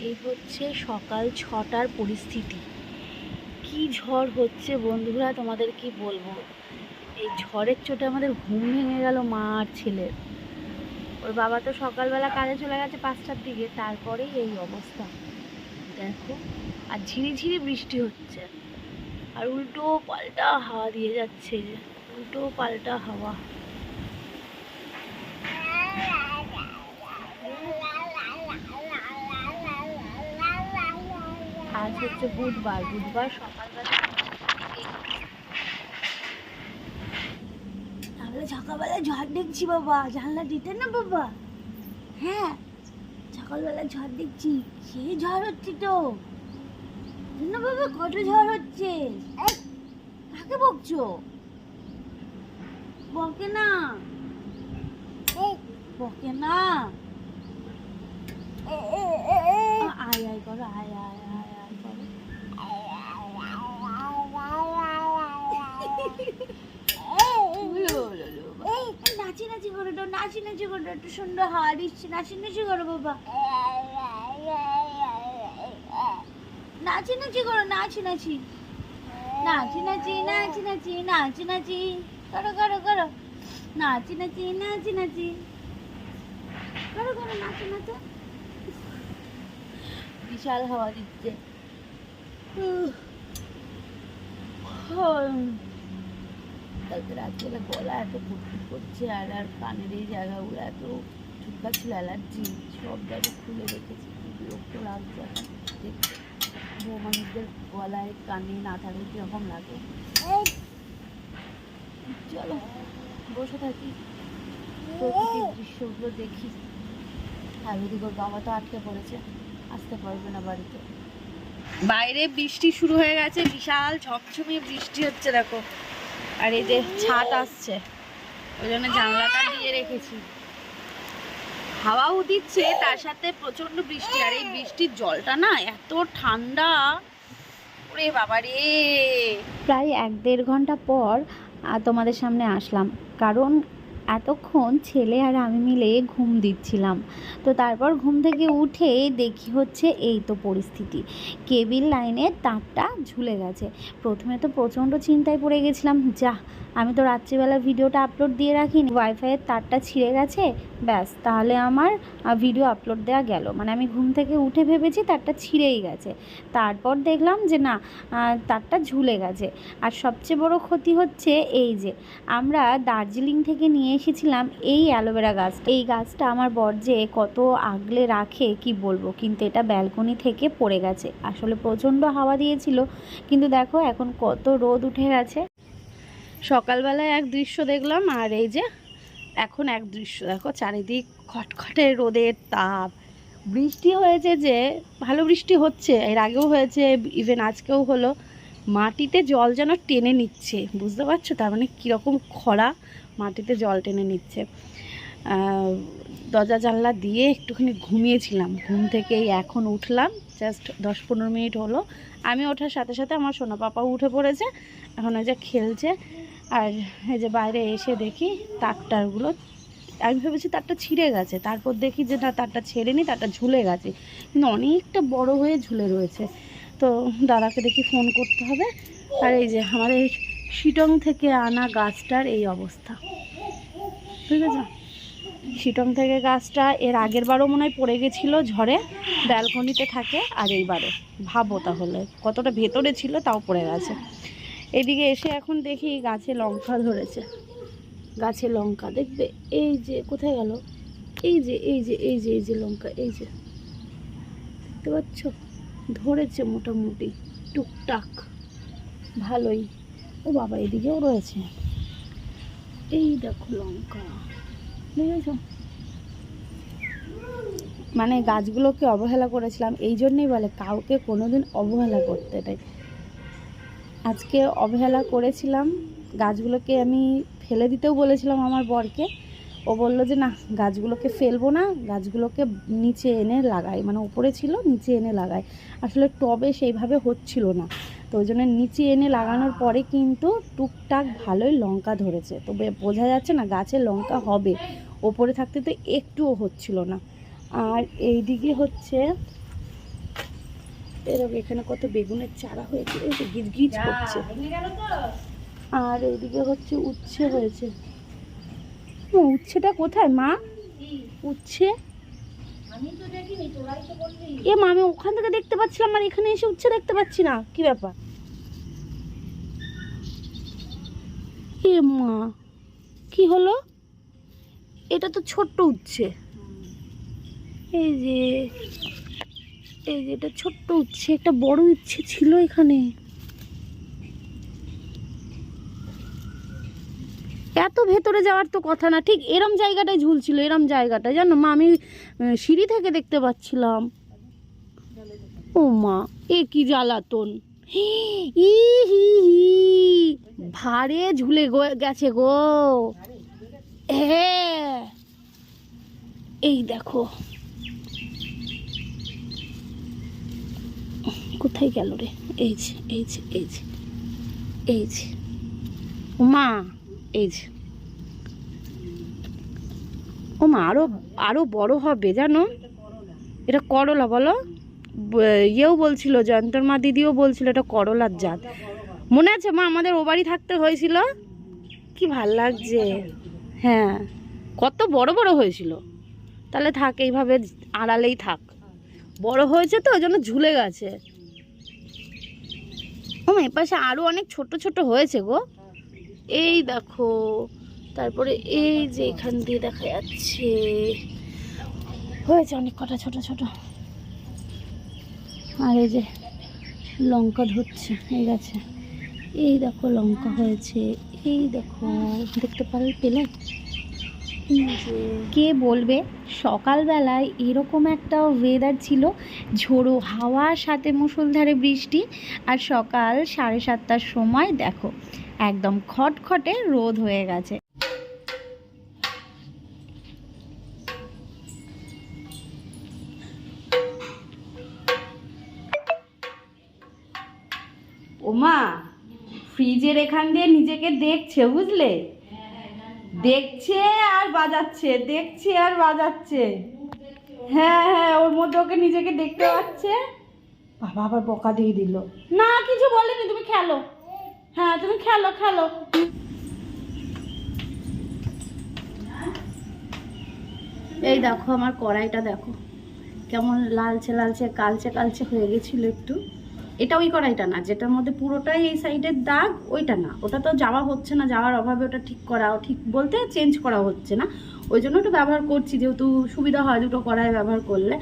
এই হচ্ছে সকাল 6টার পরিস্থিতি। কি ঝড় হচ্ছে বন্ধুরা, তোমাদের কি বলবো। এই ঝড়ের চোটে আমাদের ঘুম ভেঙে গেল মা আর ছেলের। ওর বাবা তো সকালবেলা কাজে চলে গেছে 5টার দিকে, তারপরেই এই অবস্থা দেখো। আর ঝিরিঝিরি বৃষ্টি হচ্ছে, আর উল্টো পাল্টা হাওয়া দিয়ে যাচ্ছে, যে উল্টো পাল্টা হাওয়া। আজ হচ্ছে বুধবার সকালবেলা তাহলে সকালবেলা ঝড় দেখছি বাবা, জানলা দিতে না বাবা। হ্যাঁ, সকালবেলা ঝড় দেখছি, সেই ঝড় হচ্ছে তো না বাবা, কত ঝড় হচ্ছে। কাকে বকছো? বকে না, বকে না। আয় আয় করো, আয় আয় আয় আয় করো। নাচি নাচি করো তো, নাচি নাচি করো, একটু সুন্দর হাওয়া দিচ্ছে, নাচি নাচি করো বাবা। নাচি নাচি করো, নাচি নাচি নাচি নাচি নাচি নাচি নাচি নাচি করো করো করো, নাচি নাচি নাচি নাচি করো করো, নাচো নাচো। বিশাল হাওয়া দিচ্ছে। কালকে রাত্রে গলা এত ফুটফুট করছে, আর আর কানের এই জায়গাগুলো এত চুলকাচ্ছিল, অ্যালার্জি, সব জায়গা খুলে রেখেছি। বিরক্ত লাগছে এখন দেখতে। মানুষদের গলায় কানে না থাকলে কীরকম লাগে। চলো বসে থাকি, প্রকৃতির দৃশ্যগুলো দেখি। আর ওদিকে ওর বাবা তো আটকে পড়েছে, আসতে পারবে না বাড়িতে। বাইরে বৃষ্টি শুরু হয়ে গেছে, বিশাল ঝমঝমিয়ে বৃষ্টি হচ্ছে দেখো। আর এই যে ছাট আসছে, ওই জন্য জানলাটা দিয়ে রেখেছি। হাওয়াও দিচ্ছে, তার সাথে প্রচন্ড বৃষ্টি। আর এই বৃষ্টির জলটা না এত ঠান্ডা, ওরে বাবা রে। প্রায় 1-1.5 ঘন্টা পর তোমাদের সামনে আসলাম, কারণ এতক্ষণ ছেলে আর আমি মিলে ঘুম দিচ্ছিলাম। তো তারপর ঘুম থেকে উঠে দেখি হচ্ছে এই তো পরিস্থিতি, কেবিল লাইনের তারটা ঝুলে গেছে। প্রথমে তো প্রচণ্ড চিন্তায় পড়ে গেছিলাম, যা আমি তো রাত্রিবেলা ভিডিওটা আপলোড দিয়ে রাখিনি, ওয়াইফাইয়ের তারটা ছিঁড়ে গেছে, ব্যাস তাহলে আমার ভিডিও আপলোড দেওয়া গেল। মানে আমি ঘুম থেকে উঠে ভেবেছি তারটা ছিঁড়েই গেছে, তারপর দেখলাম যে না, তারটা ঝুলে গেছে। আর সবচেয়ে বড় ক্ষতি হচ্ছে এই যে আমরা দার্জিলিং থেকে নিয়ে এসেছিলাম এই অ্যালোভেরা গাছ। এই গাছটা আমার বর যে কত আগলে রাখে কি বলবো, কিন্তু এটা ব্যালকনি থেকে পড়ে গেছে। আসলে প্রচণ্ড হাওয়া দিয়েছিল, কিন্তু দেখো এখন কত রোদ উঠে গেছে। সকালবেলায় এক দৃশ্য দেখলাম, আর এই যে এখন এক দৃশ্য দেখো, চারিদিক খটখটে রোদের তাপ। বৃষ্টি হয়েছে, যে ভালো বৃষ্টি হচ্ছে, এর আগেও হয়েছে, ইভেন আজকেও হলো। মাটিতে জল যেন টেনে নিচ্ছে, বুঝতে পারছো? তার মানে কীরকম খরা, মাটিতে জল টেনে নিচ্ছে। দরজা জানলা দিয়ে একটুখানি ঘুমিয়েছিলাম, ঘুম থেকে এখন উঠলাম, জাস্ট 10-15 মিনিট হলো। আমি ওঠার সাথে সাথে আমার সোনা পাপাও উঠে পড়েছে, এখন ওই যে খেলছে। আর এই যে বাইরে এসে দেখি তারটারগুলো, আমি ভেবেছি তারটা ছিঁড়ে গেছে, তারপর দেখি যে না, তারটা ছেড়েনি, তারটা ঝুলে গেছে, কিন্তু অনেকটা বড় হয়ে ঝুলে রয়েছে। তো দাদাকে দেখি ফোন করতে হবে। আর এই যে আমাদের শিটং থেকে আনা গাছটার এই অবস্থা, ঠিক আছে? শিটং থেকে গাছটা এর আগের বারও মনে হয় পড়ে গেছিলো ঝড়ে, ব্যালকনিতে থাকে। আর এইবারও ভাবো তাহলে কতটা ভেতরে ছিল, তাও পড়ে গেছে। এদিকে এসে এখন দেখি গাছে লঙ্কা ধরেছে, গাছে লঙ্কা দেখবে, এই যে কোথায় গেল, এই যে এই যে এই যে এই যে লঙ্কা, এই যে দেখতে পাচ্ছ, ধরেছে মোটামুটি টুকটাক ভালোই। ও বাবা, এদিকেও রয়েছে, এই দেখো লঙ্কা, বুঝেছ? মানে গাছগুলোকে অবহেলা করেছিলাম, এই জন্যই বলে কাউকে কোনোদিন অবহেলা করতে নেই। আজকে অবহেলা করেছিলাম, গাছগুলোকে আমি ফেলে দিতেও বলেছিলাম আমার বরকে। ও বলল যে না, গাছগুলোকে ফেলবো না, গাছগুলোকে নিচে এনে লাগাই, মানে উপরে ছিল নিচে এনে লাগাই। আসলে টবে সেইভাবে হচ্ছিল না, তো ওই জন্য নিচে এনে লাগানোর পরে কিন্তু টুকটাক ভালোই লঙ্কা ধরেছে। তো বোঝা যাচ্ছে না গাছে লঙ্কা হবে, ওপরে থাকতে তো একটুও হচ্ছিল না। আর এই দিকে হচ্ছে এরকম এখানে কত বেগুনের চারা হয়েছে, ওই তো গিজ গিজ করছে। আর এইদিকে হচ্ছে উচ্ছে হয়েছে। উচ্ছেটা কোথায় মা? উচ্ছে এ মা, আমি ওখান থেকে দেখতে পাচ্ছিলাম আর এখানে এসে উচ্ছে দেখতে পাচ্ছি না, কি ব্যাপার? এ মা, কি হলো? এটা তো ছোট্ট উচ্ছে। এই যে এটা ছোট্ট উচ্ছে, একটা বড় উচ্ছে ছিল এখানে। এত ভেতরে যাওয়ার তো কথা না, ঠিক এরম জায়গাটায় ঝুলছিল, এরম জায়গাটায় জানো মা, আমি সিঁড়ি থেকে দেখতে পাচ্ছিলাম। ও মা, এ কি জ্বালাতন! ই হি হি, ভারে ঝুলে গেছে গো। হ্যাঁ, এই দেখো কোথায় গেল রে? এই যে এই যে এই যে এই যে মা, এই যে ও মা, আরো আরো বড় হবে জানো। এটা করলা বলো, ইয়েও বলছিল, জয়ন্তর মা দিদিও বলছিল এটা করলার জাত। মনে আছে মা, আমাদের ও বাড়ি থাকতে হয়েছিল, কি ভাল লাগছে। হ্যাঁ, কত বড় বড় হয়েছিল। তাহলে থাক, এইভাবে আড়ালেই থাক, বড় হয়েছে তো ওই জন্য ঝুলে গেছে। ও মা, এপাশে আরো অনেক ছোট ছোট হয়েছে গো, এই দেখো। তারপরে এই যে এখান দিয়ে দেখা যাচ্ছে হয়েছে অনেক কটা ছোট ছোট। আর এই যে লঙ্কা ধরছে, এই গাছে এই দেখো লঙ্কা হয়েছে, এই দেখো, দেখতে পেলে? কে বলবে সকালবেলায় এরকম একটা ওয়েদার ছিল, ঝোড়ো হাওয়ার সাথে মুষলধারে বৃষ্টি, আর সকাল 7:30টার সময় দেখো একদম খটখটে রোদ হয়ে গেছে। ওমা, ফ্রিজের এখান দিয়ে নিজেকে দেখছে বুঝলে, দেখছে আর বাজাচ্ছে, দেখছে আর বাজাচ্ছে। হ্যাঁ হ্যাঁ, ওর মধ্যে ওকে নিজেকে দেখতে পাচ্ছে। বাবা আবার বকা দিয়ে দিল। না, কিছু বলেনি, তুমি খেলো। হ্যাঁ, তুমি খেলো খেলো। এই দেখো আমার কড়াইটা দেখো কেমন লালচে লালচে কালচে কালচে হয়ে গেছিল একটু। এটা ওই কড়াইটা না যেটার মধ্যে পুরোটাই এই সাইডের দাগ, ওইটা না, ওটা তো যাওয়া হচ্ছে না, যাওয়ার অভাবে ওটা ঠিক করা, ঠিক বলতে চেঞ্জ করা হচ্ছে না, ওই জন্য ওটা ব্যবহার করছি, যেহেতু সুবিধা হয় দুটো কড়াই ব্যবহার করলে।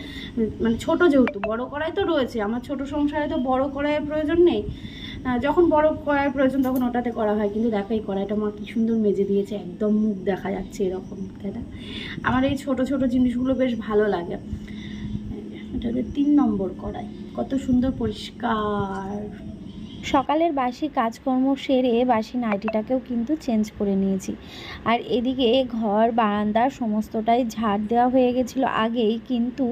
মানে ছোট যেহেতু, বড় কড়াই তো রয়েছে আমার ছোট সংসারে, তো বড় কড়াইয়ের প্রয়োজন নেই। যখন বড় কড়াইয়ের প্রয়োজন তখন ওটাতে করা হয়। কিন্তু দেখো এই কড়াইটা মা কি সুন্দর মেজে দিয়েছে, একদম মুখ দেখা যাচ্ছে এরকম, তাই না? আমার এই ছোট ছোট জিনিসগুলো বেশ ভালো লাগে। এটা 3 নম্বর কড়াই, কত সুন্দর পরিষ্কার। সকালের বাসি কাজকর্ম সেরে বাসি নাইটিটাকেও কিন্তু চেঞ্জ করে নিয়েছি। আর এদিকে ঘর বারান্দা সমস্তটাই ঝাড় দেওয়া হয়ে গেছিলো আগেই, কিন্তু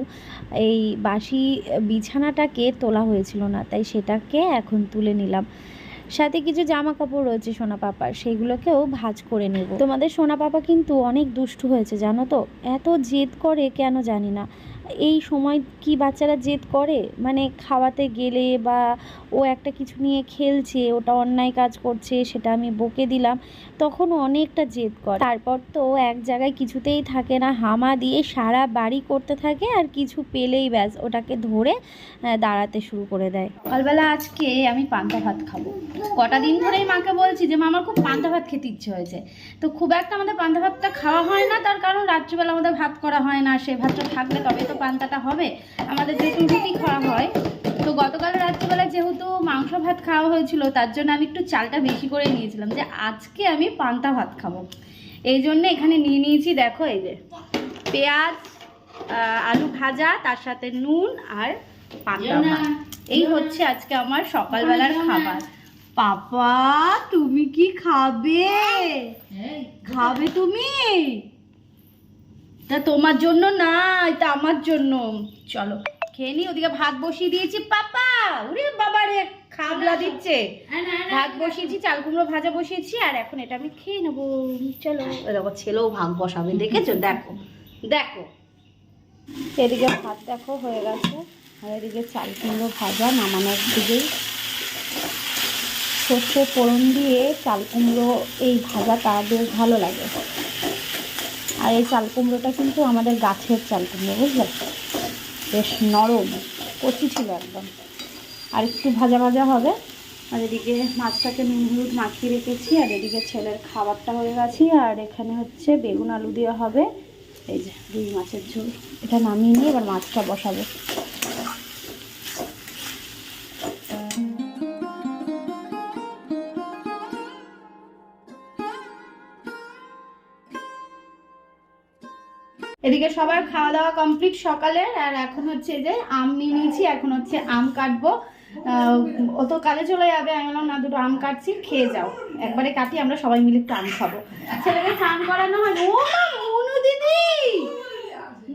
এই বাসি বিছানাটাকে তোলা হয়েছিল না, তাই সেটাকে এখন তুলে নিলাম। সাথে কিছু জামা কাপড় রয়েছে সোনা পাপার, সেগুলোকেও ভাঁজ করে নেব। তোমাদের সোনা পাপা কিন্তু অনেক দুষ্টু হয়েছে জানো তো, এত জেদ করে কেন জানি না। এই সময় কি বাচ্চারা জেদ করে, মানে খাওয়াতে গেলে বা ও একটা কিছু নিয়ে খেলছে, ওটা অন্যায় কাজ করছে, সেটা আমি বকে দিলাম, তখন অনেকটা জেদ করে। তারপর তো এক জায়গায় কিছুতেই থাকে না, হামা দিয়ে সারা বাড়ি করতে থাকে, আর কিছু পেলেই ব্যাস ওটাকে ধরে দাঁড়াতে শুরু করে দেয়। সকালবেলা আজকে আমি পান্তা ভাত খাবো। কটা দিন ধরেই মাকে বলছি যে মা আমার খুব পান্তা ভাত খেতে ইচ্ছে হয়েছে, তো খুব একটা আমাদের পান্তা ভাতটা খাওয়া হয় না, তার কারণ রাত্রিবেলা আমাদের ভাত করা হয় না, সে ভাতটা থাকলে তবে তো পান্তাটা হবে। আমাদের যেহেতু রুটি খাওয়া হয়, তো গতকাল রাত্রিবেলা যেহেতু মাংস ভাত খাওয়া হয়েছিল, তার জন্য আমি একটু চালটা বেশি করে নিয়েছিলাম যে আজকে আমি পান্তা ভাত খাবো। এই জন্য এখানে নিয়ে নিয়েছি দেখো, এই যে পেঁয়াজ, আলু ভাজা, তার সাথে নুন আর পান্তা ভাত। এই হচ্ছে আজকে আমার সকালবেলার খাবার। পাপা তুমি কি খাবে? খাবে তুমি? তা তোমার জন্য না, এটা আমার জন্য। চলো খেয়ে নি। ওদিকে ভাত বসিয়ে দিয়েছি। পাপা ওরে বাবা রে, খাবলা দিচ্ছে। ভাত বসিয়েছি, চাল কুমড়ো ভাজা বসিয়েছি, আর এখন এটা আমি খেয়ে নেবো। চলো। দেখো ছেলেও ভাগ বসাবে, দেখেছো? দেখো দেখো, এদিকে ভাত দেখো হয়ে গেছে, আর এদিকে চাল কুমড়ো ভাজা নামানোর দিকেই। সর্ষে ফোড়ন দিয়ে চাল কুমড়ো এই ভাজাটা বেশ ভালো লাগে। আর এই চাল কুমড়োটা কিন্তু আমাদের গাছের চাল কুমড়ো, বুঝলে, বেশ নরম, কচি ছিল একদম। আর একটু ভাজা ভাজা হবে। আর এদিকে মাছটাকে নুন হলুদ মাখিয়ে রেখেছি। আর এদিকে ছেলের খাবারটা হয়ে গেছে। আর এখানে হচ্ছে বেগুন আলু দিয়ে হবে এই যে রুই মাছের ঝোল। এটা নামিয়ে নিয়ে এবার মাছটা বসাবো। এদিকে সবার খাওয়া দাওয়া কমপ্লিট সকালে। আর এখন হচ্ছে যে আম নিয়ে নিয়েছি, এখন হচ্ছে আম কাটবো। ও তো কালে চলে যাবে, আমি বললাম না দুটো আম কাটছি, খেয়ে যাও, একবারে কাটি, আমরা সবাই মিলে একটু আম খাবো। ছেলেকে স্নান করানো হয়। ও মুনু দিদি,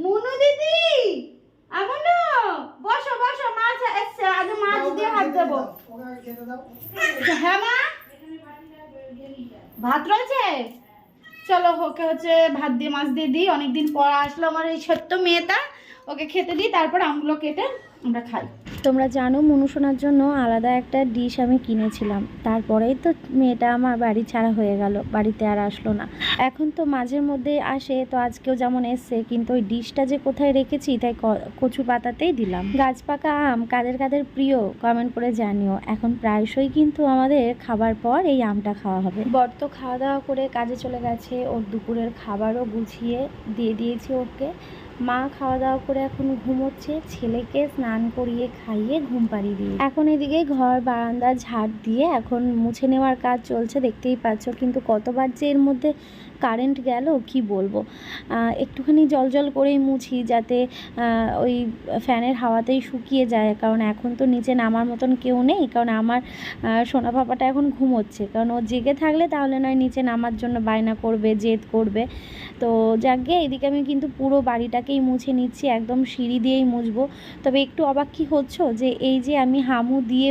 মুনু দিদি এখন বসো বসো, মাছ এসছে, আজ মাছ দিয়ে হাত দেবো। হ্যাঁ মা, ভাত রয়েছে, চলো ওকে হচ্ছে ভাত দিয়ে মাছ দিয়ে দিই। অনেকদিন পর আসলো আমার এই ছোট্ট মেয়েটা, ওকে খেতে দিই, তারপর আমগুলো কেটে আমরা খাই। তোমরা জানো মনুষণার জন্য আলাদা একটা ডিশ আমি কিনেছিলাম, তারপরেই তো মেয়েটা আমার বাড়ি ছাড়া হয়ে গেল, বাড়িতে আর আসলো না। এখন তো মাঝের মধ্যে আসে, তো আজকেও যেমন এসছে, কিন্তু ওই ডিশটা যে কোথায় রেখেছি তাই কচু পাতাতেই দিলাম। গাছ পাকা আম কাদের কাদের প্রিয় কমেন্ট করে জানিও। এখন প্রায়শই কিন্তু আমাদের খাবার পর এই আমটা খাওয়া হবে। বর তো খাওয়া দাওয়া করে কাজে চলে গেছে, ওর দুপুরের খাবারও গুছিয়ে দিয়ে দিয়েছি ওকে। মা খাওয়া দাওয়া করে এখন ঘুমোচ্ছে, ছেলেকে স্নান করিয়ে খাইয়ে ঘুম পাড়িয়ে দিয়ে এখন এদিকে ঘর বারান্দা ঝাড় দিয়ে এখন মুছে নেওয়ার কাজ চলছে, দেখতেই পাচ্ছ। কিন্তু কতবার যে এর মধ্যে কারেন্ট গেল কি বলবো। একটুখানি জল জল করেই মুছি, যাতে ওই ফ্যানের হাওয়াতেই শুকিয়ে যায়, কারণ এখন তো নিচে নামার মতন কেউ নেই। কারণ আমার সোনা পাপাটা এখন ঘুমোচ্ছে, কারণ ও জেগে থাকলে তাহলে নয় নিচে নামার জন্য বায়না করবে, জেদ করবে। তো যাকে এদিকে আমি কিন্তু পুরো বাড়িটাকেই মুছে নিচ্ছি, একদম সিঁড়ি দিয়েই মুছবো। তবে একটু অবাক কি হচ্ছে যে এই যে আমি হামু দিয়ে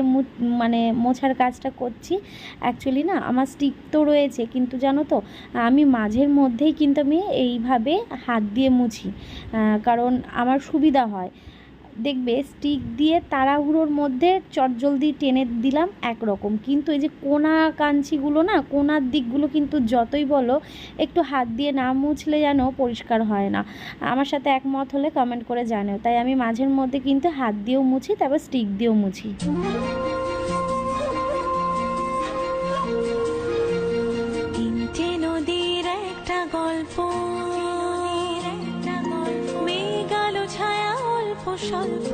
মানে মোছার কাজটা করছি, অ্যাকচুয়ালি না আমার স্টিক তো রয়েছে, কিন্তু জানো তো আমি মাঝের মধ্যেই কিন্তু আমি এইভাবে হাত দিয়ে মুছি, কারণ আমার সুবিধা হয়। দেখবে স্টিক দিয়ে তাড়াহুড়োর মধ্যে চটজলদি টেনে দিলাম একরকম, কিন্তু এই যে কোনা কাঞ্চিগুলো না, কোনার দিকগুলো কিন্তু যতই বলো একটু হাত দিয়ে না মুছলে যেন পরিষ্কার হয় না। আমার সাথে একমত হলে কমেন্ট করে জানিও। তাই আমি মাঝের মধ্যে কিন্তু হাত দিয়েও মুছি, তারপর স্টিক দিয়েও মুছি। তিনটে নদীর একটা গল্প, মেঘালো ছায়া অল্প স্বল্প।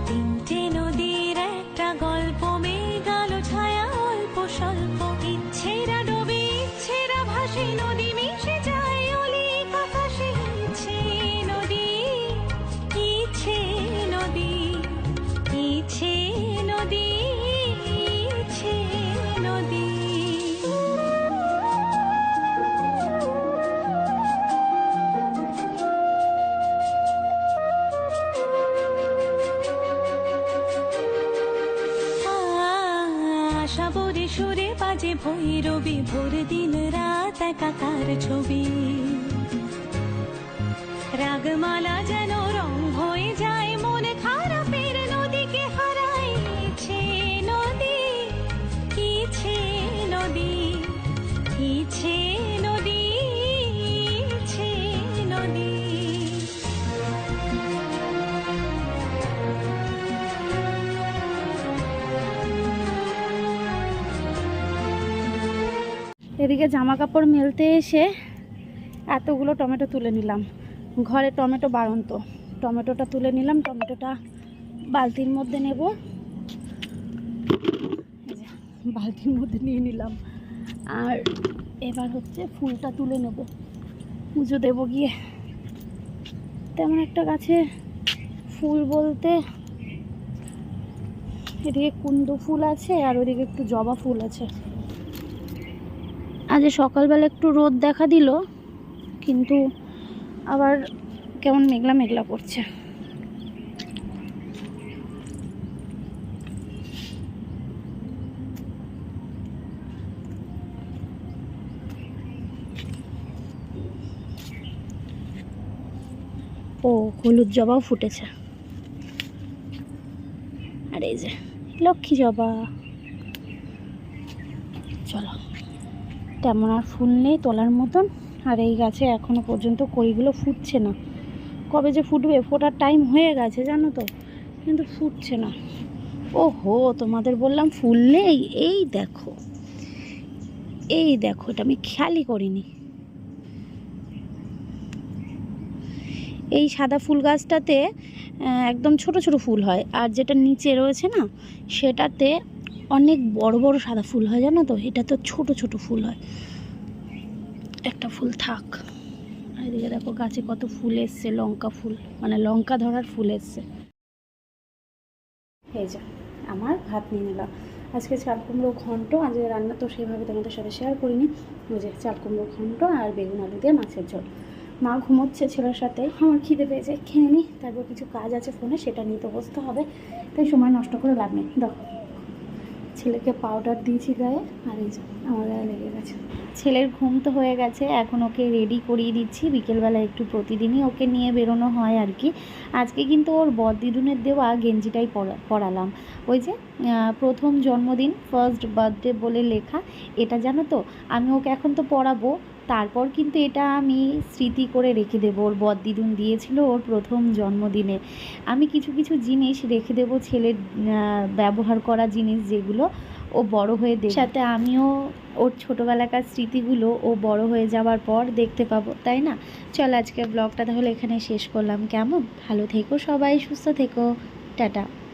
তিনটে নদীর একটা গল্প, মেঘালো ছায়া অল্প স্বল্প। ইচ্ছেরা ডোবে ইচ্ছেরা ভাসে, নদী মিশে যায় অলিক আকাশে। ইচ্ছে নদী, ইচ্ছে নদী, ইচ্ছে নদী, ইচ্ছে নদী। সাবরে সুরে বাজে ভৈরবী, ভোর দিন রাত একাকার ছবি। রাগমালা যেন রং হয়ে যায়, মন খারাপের নদীকে হারায়। ইচ্ছে নদী, ইচ্ছে নদী, ইচ্ছে নদী, ইচ্ছে নদী। এদিকে জামা কাপড় মেলতে এসে এতগুলো টমেটো তুলে নিলাম। ঘরে টমেটো বাড়ন্ত, টমেটোটা তুলে নিলাম। টমেটোটা বালতির মধ্যে নেব, বালতির মধ্যে নিয়ে নিলাম। আর এবার হচ্ছে ফুলটা তুলে নেব, পুজো দেবো গিয়ে। তেমন একটা গাছে ফুল বলতে এদিকে কুন্দ ফুল আছে, আর ওইদিকে একটু জবা ফুল আছে। আজ সকালবেলা একটু রোদ দেখা দিল, কিন্তু আবার কেমন মেঘলা মেঘলা করছে। ও হলুদ জবাও ফুটেছে, আর এই যে লক্ষ্মী জবা। চলো, তেমন আর ফুল নেই তোলার মতন। আর এই গাছে এখনো পর্যন্ত কড়িগুলো ফুটছে না, কবে যে ফুটবে, ফোটার টাইম হয়ে গেছে জানো তো, কিন্তু ফুটছে না। ওহো, তোমাদের বললাম ফুল নেই, এই দেখো এই দেখো, এটা আমি খেয়ালই করিনি। এই সাদা ফুল গাছটাতে একদম ছোট ছোট ফুল হয়, আর যেটা নিচে রয়েছে না সেটাতে অনেক বড় বড় সাদা ফুল হয় জানো তো, এটা তো ছোট ছোট ফুল হয়। একটা ফুল থাক। আর এদিকে দেখো গাছে কত ফুল এসছে, লঙ্কা ফুল, মানে লঙ্কা ধরার ফুল এসছে। এই যে আমার ভাত নিয়ে নিলাম, আজকে চাল কুমড়ো ঘন্ট। আজকে রান্না তো সেভাবে তোমাদের সাথে শেয়ার করিনি। ওই যে চাল কুমড়ো ঘন্ট আর বেগুন আলু দিয়ে মাছের ঝোল। মা ঘুমোচ্ছে ছেলের সাথে, আমার খিদে পেয়েছে, খেয়ে নিই, তারপর কিছু কাজ আছে ফোনে, সেটা নিয়ে তো বসতে হবে, তাই সময় নষ্ট করে লাভ নেই। দেখো ছেলেকে পাউডার দিয়েছি গায়ে, আর এই যে আমার গায়ে লেগে গেছে। ছেলের ঘুম তো হয়ে গেছে, এখন ওকে রেডি করিয়ে দিচ্ছি। বিকেলবেলা একটু প্রতিদিনই ওকে নিয়ে বেরোনো হয় আর কি। আজকে কিন্তু ওর বড়দিদুনের দেওয়া গেঞ্জিটাই পরালাম। ওই যে প্রথম জন্মদিন, ফার্স্ট বার্থডে বলে লেখা, এটা জানো তো। আমি ওকে এখন তো পরাবো, তারপর কিন্তু এটা আমি স্মৃতি করে রেখে দেবো। ওর বড়দিদুন দিয়েছিল ওর প্রথম জন্মদিনে। আমি কিছু কিছু জিনিস রেখে দেবো, ছেলের ব্যবহার করা জিনিস, যেগুলো ও বড় হয়ে দেখে, সাথে আমিও ওর ছোটোবেলাকার স্মৃতিগুলো ও বড় হয়ে যাওয়ার পর দেখতে পাবো, তাই না? চল আজকে ব্লগটা তাহলে এখানে শেষ করলাম, কেমন? ভালো থেকো সবাই, সুস্থ থেকো, টাটা।